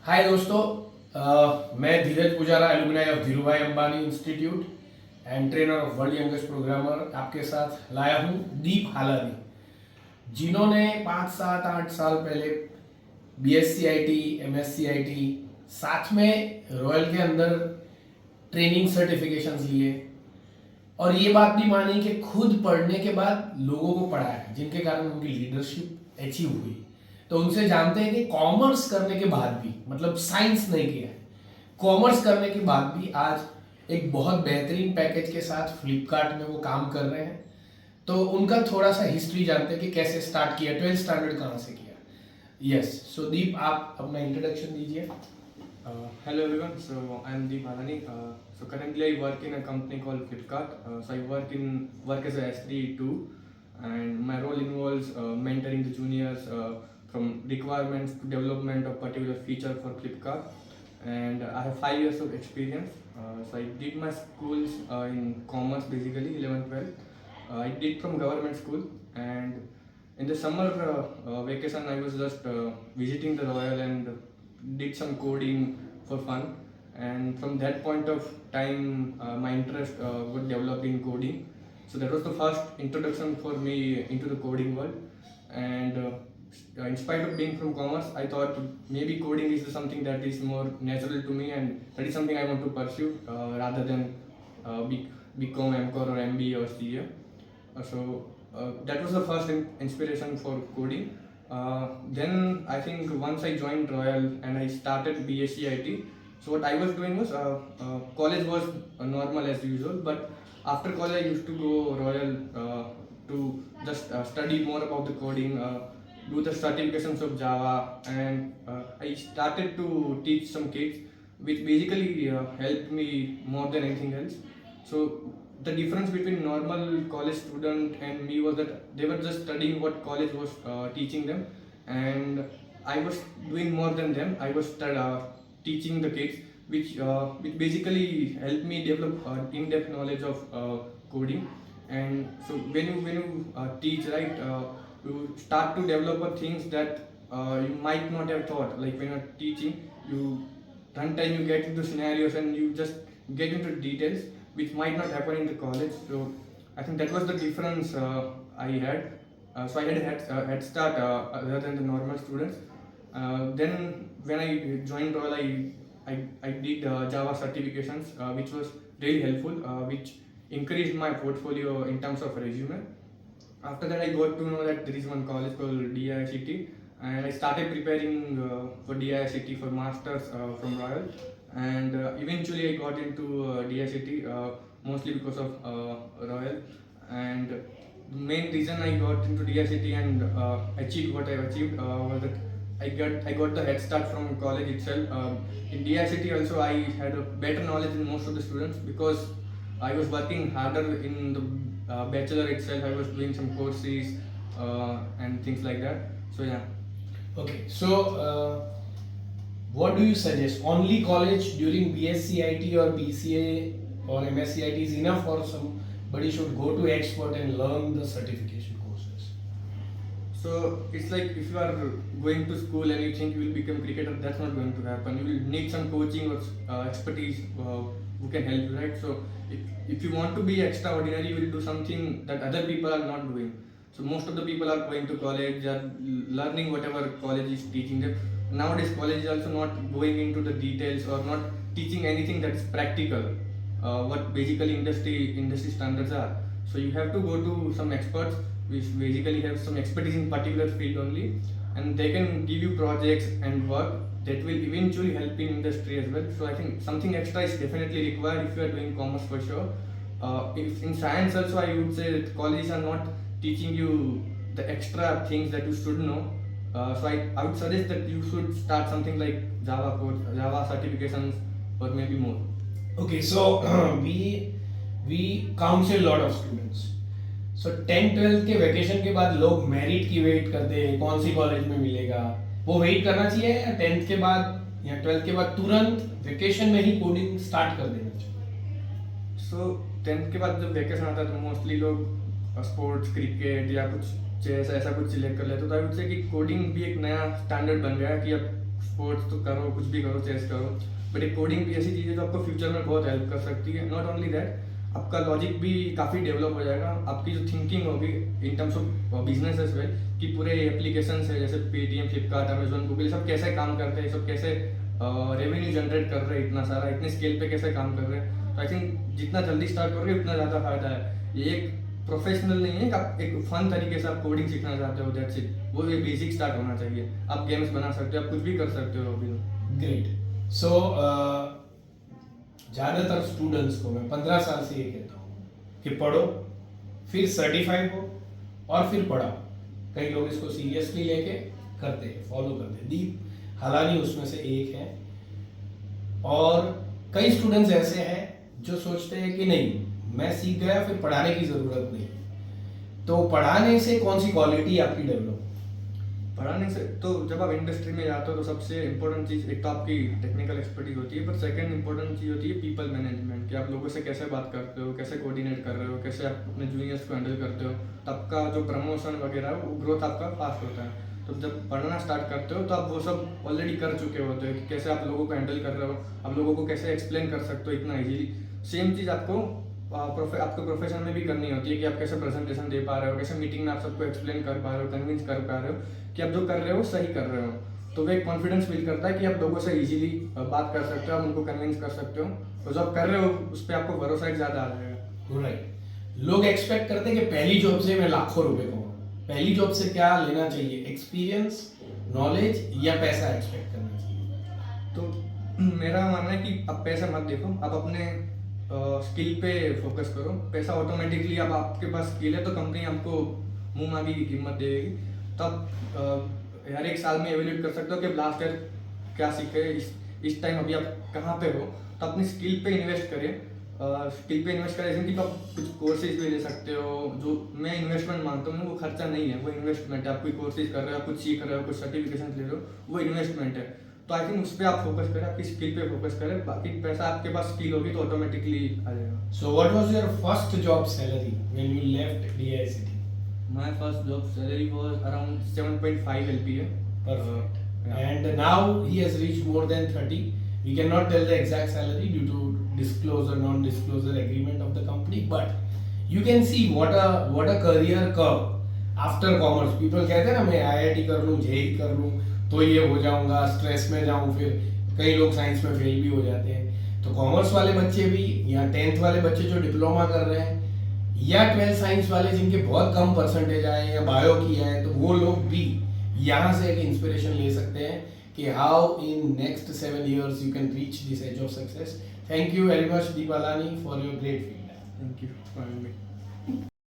हाय दोस्तों, मैं Dheeraj Pujara, alumni of Dhirubhai Ambani institute and trainer of world youngest programmer आपके साथ लाया हूँ दीप हालानी, जिन्होंने 5 7 8 साल पहले BSc IT, MSc IT साथ में रॉयल के अंदर ट्रेनिंग सर्टिफिकेशंस लिए और ये बात भी मानी कि खुद पढ़ने के बाद लोगों को पढ़ाया, जिनके कारण उनकी लीडरशिप अचीव हुई। तो उनसे जानते हैं कि कॉमर्स करने के बाद भी, मतलब साइंस नहीं किया है, कॉमर्स करने के बाद भी आज एक बहुत बेहतरीन पैकेज के साथ फ्लिपकार्ट में वो काम कर रहे हैं। तो उनका थोड़ा सा हिस्ट्री जानते हैं कि कैसे स्टार्ट किया, 12th स्टैंडर्ड कहाँ से किया। यस, सो दीप, आप अपना इंट्रोडक्शन दीजिए। Hello everyone, so I'm Deep Halani. So currently I work in a company called Flipkart. So I work as a SD2, and my role involves mentoring the juniors from requirements to development of particular feature for Flipkart. And I have 5 years of experience. So I did my schools in commerce, basically 11th, 12th. I did from government school, and in the summer vacation I was just visiting the Royal and did some coding for fun, and from that point of time my interest got developed in coding. So that was the first introduction for me into the coding world. And in spite of being from commerce, I thought maybe coding is something that is more natural to me, and that is something I want to pursue rather than become MCOR or MBA or CA. That was the first inspiration for coding. Then I think once I joined Royal and I started BSc IT, so what I was doing was college was normal as usual, but after college I used to go Royal to just study more about the coding, do the certifications of Java, and I started to teach some kids, which basically helped me more than anything else. So the difference between normal college student and me was that they were just studying what college was teaching them, and I was doing more than them. I was teaching the kids, which basically helped me develop in-depth knowledge of coding. And so when you teach, right, you start to develop things that you might not have thought. Like when you're teaching, you sometimes you get into scenarios and you just get into details which might not happen in the college. So I think that was the difference I had. So I had a head start other than the normal students. Then when I joined Royal, I did Java certifications, which was really helpful, which increased my portfolio in terms of resume. After that, I got to know that there is one college called DICT, and I started preparing for DICT for masters from Royal. And eventually I got into DICT mostly because of Royal. And the main reason I got into DICT and achieved what I achieved was that I got the head start from college itself. In DICT also I had a better knowledge than most of the students because I was working harder in the bachelor itself. I was doing some courses and things like that. So yeah. Okay, so what do you suggest? Only college during BSc IT or BCA or MSc IT is enough, or somebody should go to expert and learn the certification courses? So it's like if you are going to school and you think you will become cricketer, that's not going to happen. You will need some coaching or expertise who can help you, right? So if you want to be extraordinary, you will do something that other people are not doing. So most of the people are going to college, they are learning whatever college is teaching them. Nowadays, college is also not going into the details or not teaching anything that is practical. What basically industry standards are. So you have to go to some experts which basically have some expertise in particular field only, and they can give you projects and work that will eventually help in industry as well. So I think something extra is definitely required if you are doing commerce for sure. If in science also, I would say that colleges are not teaching you the extra things that you should know. So I would suggest that you should start something like Java code, Java certifications, or maybe more. Okay, so we counsel lot of students. So 10th 12th के vacation के बाद लोग merit की wait करते हैं, कौन सी college में मिलेगा। वो वेट करना चाहिए या 10th के बाद या 12th के बाद तुरंत वैकेशन में ही कोडिंग स्टार्ट कर देना चाहिए? सो 10th के बाद जब वैकेशन आता है तो मोस्टली लोग स्पोर्ट्स, क्रिकेट या कुछ चेस ऐसा कुछ सिलेक्ट कर लेते, तो आई वुड से कि कोडिंग भी एक नया स्टैंडर्ड बन गया है कि अब स्पोर्ट्स तो करो, कुछ भी करो, चेस करो, बट एक कोडिंग भी ऐसी चीज़ है जो आपको फ्यूचर में बहुत हेल्प कर सकती है। नॉट ओनली दैट, आपका लॉजिक भी काफ़ी डेवलप हो जाएगा, आपकी जो थिंकिंग होगी in terms of business as well, कि पूरे एप्लीकेशन है जैसे पेटीएम, फ्लिपकार्ट, अमेजोन, गूगल, सब कैसे काम करते हैं, सब कैसे रेवेन्यू जनरेट कर रहे हैं, इतना सारा, इतने स्केल पे कैसे काम कर रहे हैं। तो आई थिंक जितना जल्दी स्टार्ट करोगे उतना ज़्यादा फायदा है। ये एक प्रोफेशनल नहीं है कि आप एक फन तरीके से आप कोडिंग सीखना चाहते हो, दैट्स इट। वो एक बेसिक स्टार्ट होना चाहिए। आप गेम्स बना सकते हो, आप कुछ भी कर सकते हो अभी तो। ग्रेट। सो ज़्यादातर स्टूडेंट्स को मैं 15 साल से ये कहता हूँ कि पढ़ो, फिर सर्टिफाइड हो और फिर पढ़ाओ। कई लोग इसको सीरियसली लेके करते हैं, फॉलो करते हैं। दीप हालानी उसमें से एक है। और कई स्टूडेंट्स ऐसे हैं जो सोचते हैं कि नहीं, मैं सीख गया, फिर पढ़ाने की ज़रूरत नहीं। तो पढ़ाने से कौन सी क्वालिटी आपकी डेवलप? पढ़ाने से तो जब आप इंडस्ट्री में जाते हो तो सबसे इम्पोर्टेंट चीज़ एक तो आपकी टेक्निकल एक्सपर्टीज होती है, पर सेकंड इम्पोर्टेंट चीज़ होती है पीपल मैनेजमेंट, कि आप लोगों से कैसे बात करते हो, कैसे कोऑर्डिनेट कर रहे हो, कैसे आप अपने जूनियर्स को हैंडल करते हो। तो आपका जो प्रमोशन वगैरह है वो ग्रोथ आपका फास्ट होता है। तो जब पढ़ना स्टार्ट करते हो तो आप वो सब ऑलरेडी कर चुके होते हो कि कैसे आप लोगों को हैंडल कर रहे हो, आप लोगों को कैसे एक्सप्लेन कर सकते हो इतना ईजीली। सेम चीज़ आपको आपके प्रोफेशन में भी करनी होती है कि आप कैसे प्रेजेंटेशन दे पा रहे हो, कैसे मीटिंग में आप सबको एक्सप्लेन कर पा रहे हो, कन्विंस कर पा रहे हो कि आप जो कर रहे हो सही कर रहे हो। तो वो एक कॉन्फिडेंस फील करता है कि आप लोगों से इजीली बात कर सकते हो, आप उनको कन्विंस कर सकते हो। तो जो आप कर रहे हो उस पर आपको भरोसा एक ज़्यादा आ जाएगा। राइट। लोग एक्सपेक्ट करते हैं कि पहली जॉब से मैं लाखों रुपए कमाऊं। पहली जॉब से क्या लेना चाहिए? एक्सपीरियंस, नॉलेज या पैसा एक्सपेक्ट करना चाहिए? तो मेरा मानना है कि आप पैसा मत देखो, आप अपने स्किल पे फोकस करो। पैसा ऑटोमेटिकली, अब आपके पास स्किल है तो कंपनी आपको मुंह मांगी की कीमत देगी। तो आप हर एक साल में एवेल्यूट कर सकते हो कि लास्ट ईयर क्या सीखे, इस टाइम अभी आप कहाँ पे हो। तो अपनी स्किल पे इन्वेस्ट करें। स्किल पे इन्वेस्ट करें जैसे कि आप कुछ कोर्सेज भी ले सकते हो। जो मैं इन्वेस्टमेंट मानता हूँ, वो खर्चा नहीं है, वो इन्वेस्टमेंट है। आप कोई कोर्सेज कर रहे हो, आप कुछ सीख रहे हो, कुछ सर्टिफिकेशन ले रहे हो, वो इन्वेस्टमेंट है। तो आई थिंक उस पर आप फोकस करें, आपकी स्किल पे फोकस करें। बाकी पैसा आपके पास स्किल होगी तो ऑटोमेटिकली आ जाएगा। So what was your first job salary when you left DICT? My first job salary was around 7.5 LPA. Perfect. Yeah. And now he has reached more than 30. We cannot tell the exact salary due to disclosure, non-disclosure agreement of the company, but you can see what a career curve after commerce. People कहते हैं ना, मैं IIT कर लूँ, JEE कर लूँ तो ये हो जाऊंगा, स्ट्रेस में जाऊँ। फिर कई लोग साइंस में फेल भी हो जाते हैं। तो कॉमर्स वाले बच्चे भी, या 10th वाले बच्चे जो डिप्लोमा कर रहे हैं, या 12th साइंस वाले जिनके बहुत कम परसेंटेज आए या बायो किया है, तो वो लोग भी यहाँ से एक इंस्पिरेशन ले सकते हैं कि how in next 7 years you can reach this edge of success. Thank you very much, Deep Alani, for your great feedback. Thank you for having me.